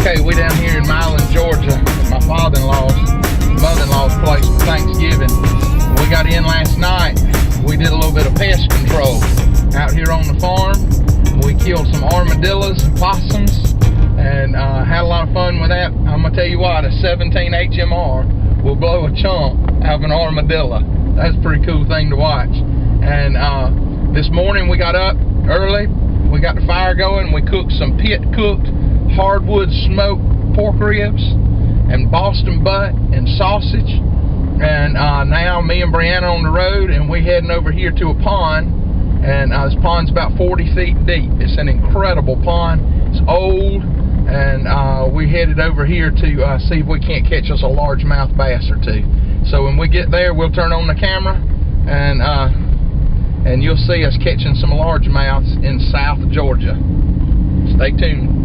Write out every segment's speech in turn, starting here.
Okay, we down here in Milan, Georgia, at my mother-in-law's place for Thanksgiving. We got in last night. We did a little bit of pest control out here on the farm. We killed some armadillos and possums and had a lot of fun with that. I'm gonna tell you what, a 17 HMR will blow a chunk out of an armadillo. That's a pretty cool thing to watch. And this morning we got up early. We got the fire going. We cooked some pit-cooked hardwood smoked pork ribs and Boston butt and sausage. And now me and Brianna on the road, and we heading over here to a pond. And this pond's about 40 feet deep. It's an incredible pond. It's old, and we headed over here to see if we can't catch us a largemouth bass or two. So when we get there, we'll turn on the camera, and you'll see us catching some largemouths in South Georgia. Stay tuned.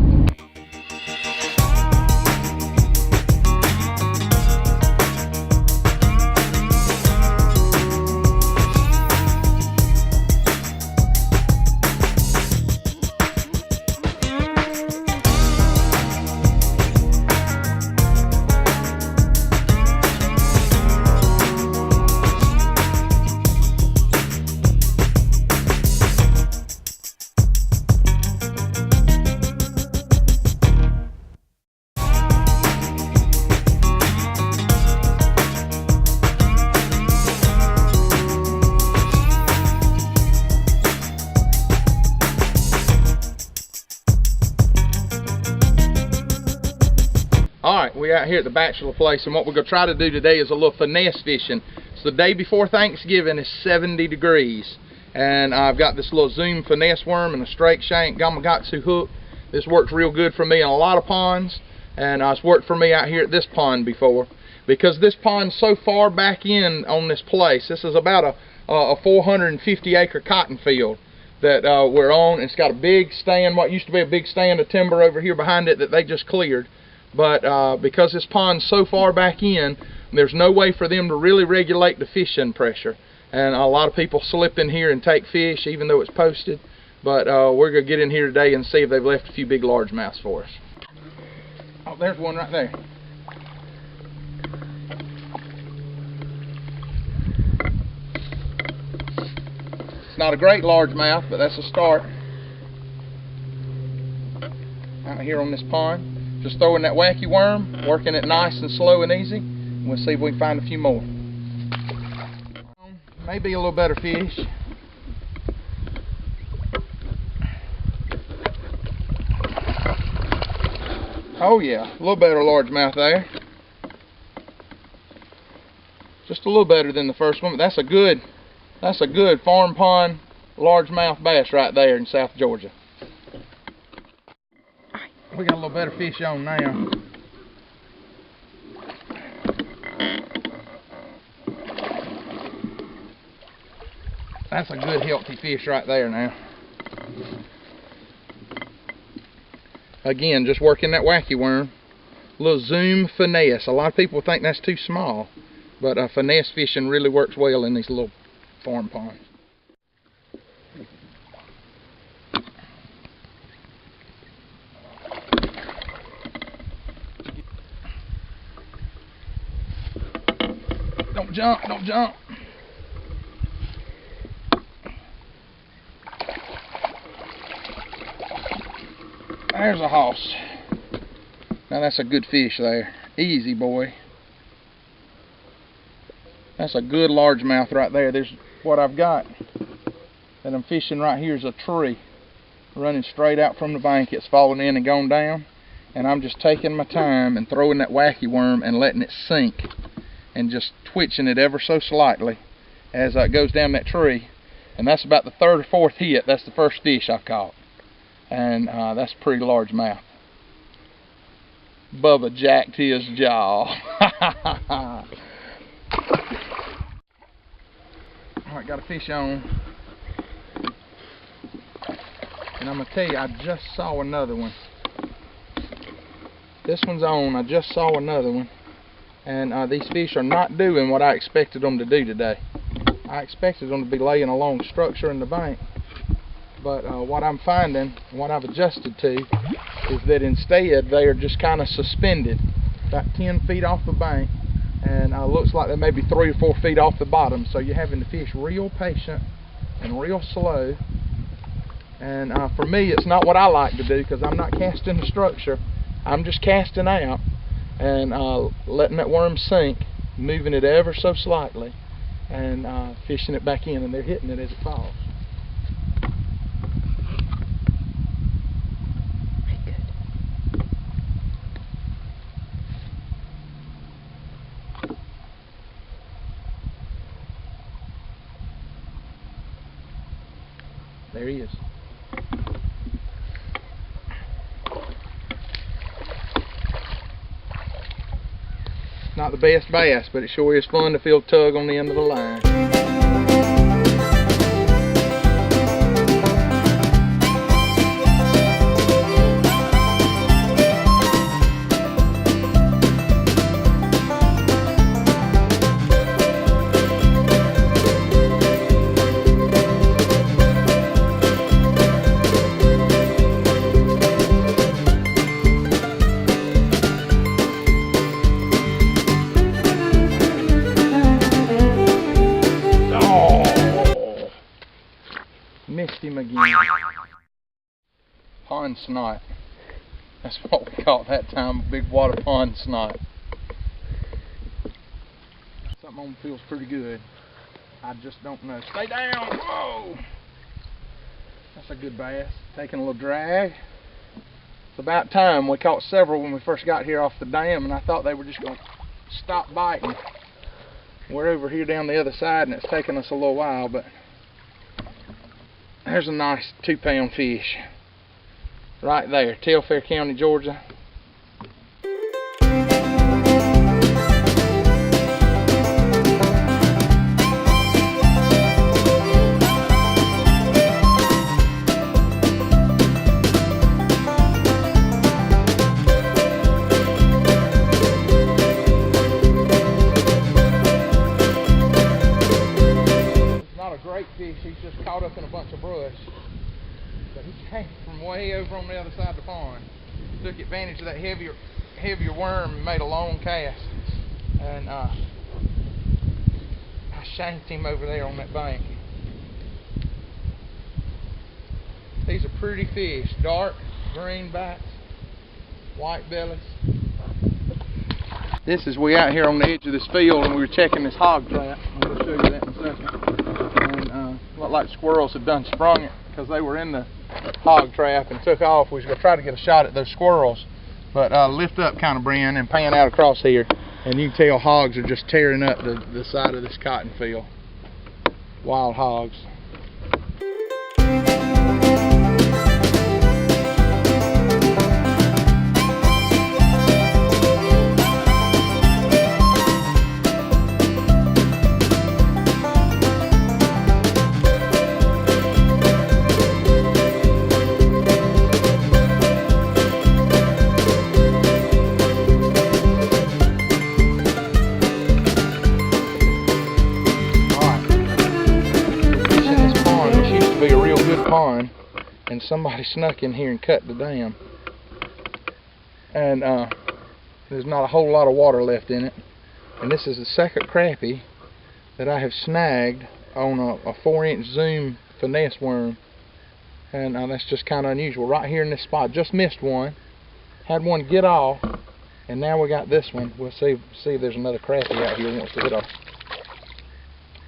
Alright, we're out here at the bachelor place, and what we're going to try to do today is a little finesse fishing. So the day before Thanksgiving is 70 degrees, and I've got this little Zoom finesse worm and a straight shank Gamakatsu hook. This works real good for me in a lot of ponds, and it's worked for me out here at this pond before. Because this pond's so far back in on this place, this is about a 450 acre cotton field that we're on. It's got a big stand, what used to be a big stand of timber over here behind it that they just cleared. But because this pond's so far back in, there's no way for them to really regulate the fishing pressure. And a lot of people slip in here and take fish, even though it's posted. But we're going to get in here today and see if they've left a few big largemouths for us. Oh, there's one right there. It's not a great largemouth, but that's a start. Out here on this pond. Just throwing that wacky worm, working it nice and slow and easy. We'll see if we can find a few more. Maybe a little better fish. Oh yeah, a little better largemouth there. Just a little better than the first one, but that's a good farm pond largemouth bass right there in South Georgia. We got a little better fish on now. That's a good healthy fish right there now. Again, just working that wacky worm. A little Zoom finesse. A lot of people think that's too small, but finesse fishing really works well in these little farm ponds. Don't jump, don't jump. There's a hoss. Now that's a good fish there. Easy, boy. That's a good largemouth right there. There's what I've got that I'm fishing right here is a tree running straight out from the bank. It's fallen in and gone down, and I'm just taking my time and throwing that wacky worm and letting it sink, and just twitching it ever so slightly as it goes down that tree. And that's about the third or fourth hit. That's the first fish I caught, and that's a pretty large mouth. Bubba jacked his jaw. Alright, got a fish on, and I'm gonna tell you, I just saw another one. This one's on. I just saw another one. And these fish are not doing what I expected them to do today. I expected them to be laying along structure in the bank. But what I'm finding, what I've adjusted to, is that instead they are just kind of suspended about 10 feet off the bank, and looks like they may be 3 or 4 feet off the bottom, so you're having to fish real patient and real slow. And for me, it's not what I like to do, because I'm not casting the structure. I'm just casting out and letting that worm sink, moving it ever so slightly, and fishing it back in, and they're hitting it as it falls. There he is. Not the best bass, but it sure is fun to feel a tug on the end of the line. Missed him again. Pond snipe. That's what we caught that time, big water pond snipe. Something on feels pretty good. I just don't know. Stay down! Whoa! That's a good bass. Taking a little drag. It's about time. We caught several when we first got here off the dam, and I thought they were just going to stop biting. We're over here down the other side, and it's taken us a little while, but there's a nice 2-pound fish right there, Telfair County, Georgia. Fish, he's just caught up in a bunch of brush, but he came from way over on the other side of the pond, took advantage of that heavier worm and made a long cast, and I shanked him over there on that bank. These are pretty fish, dark green backs, white bellies. This is we out here on the edge of this field, and we were checking this hog trap. I'm going to show you that in a second. Looked like squirrels had done sprung it, because they were in the hog trap and took off. We was going to try to get a shot at those squirrels, but lift up kind of Brian and pan out across here, and you can tell hogs are just tearing up the side of this cotton field. Wild hogs. Pond, and somebody snuck in here and cut the dam, and there's not a whole lot of water left in it, and this is the second crappie that I have snagged on a 4-inch zoom finesse worm, and that's just kind of unusual. Right here in this spot, just missed one, had one get off, and now we got this one. We'll see if there's another crappie out here who wants to hit a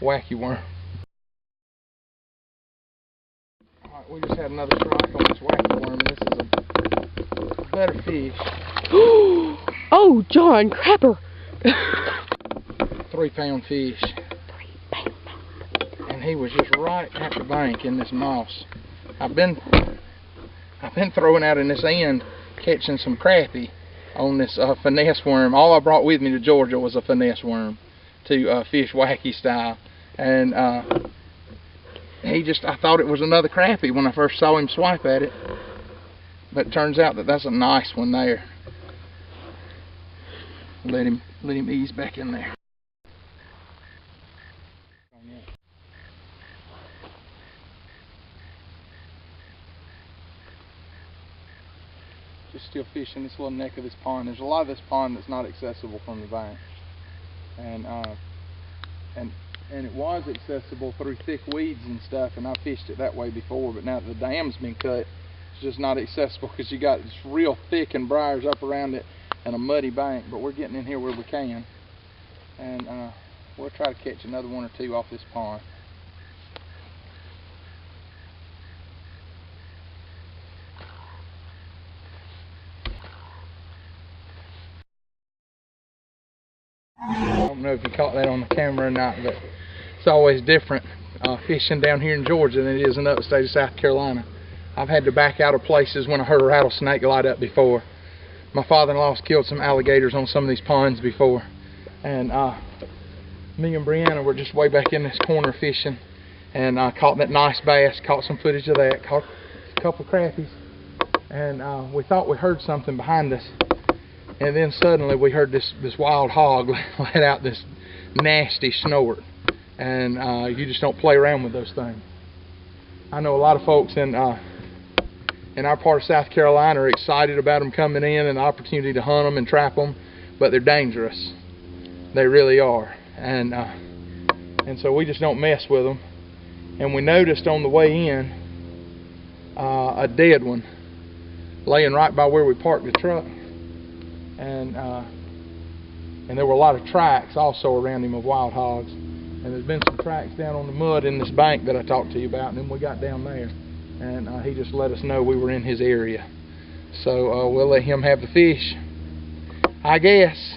wacky worm. We just had another strike on this wacky worm, and this is a better fish. Oh, John, crapper! 3-pound fish. 3 pound. And he was just right at the bank in this moss. I've been throwing out in this end, catching some crappie on this finesse worm. All I brought with me to Georgia was a finesse worm to fish wacky style, and I thought it was another crappie when I first saw him swipe at it, but it turns out that that's a nice one there. Let him ease back in there. still fishing this little neck of this pond. There's a lot of this pond that's not accessible from the bank, and it was accessible through thick weeds and stuff, and I fished it that way before. But now that the dam's been cut, it's just not accessible because you got this real thick and briars up around it and a muddy bank. But we're getting in here where we can, and we'll try to catch another one or two off this pond. I don't know if you caught that on the camera or not, but it's always different fishing down here in Georgia than it is in the upstate of South Carolina. I've had to back out of places when I heard a rattlesnake light up before. My father-in-law's killed some alligators on some of these ponds before, and me and Brianna were just way back in this corner fishing, and caught that nice bass, caught some footage of that, caught a couple crappies, and we thought we heard something behind us. And then suddenly we heard this wild hog let out this nasty snort, and you just don't play around with those things. I know a lot of folks in our part of South Carolina are excited about them coming in and the opportunity to hunt them and trap them, but they're dangerous. They really are, and so we just don't mess with them. And we noticed on the way in a dead one laying right by where we parked the truck. And there were a lot of tracks also around him of wild hogs, and there's been some tracks down on the mud in this bank that I talked to you about, and then we got down there, and he just let us know we were in his area. So we'll let him have the fish, I guess.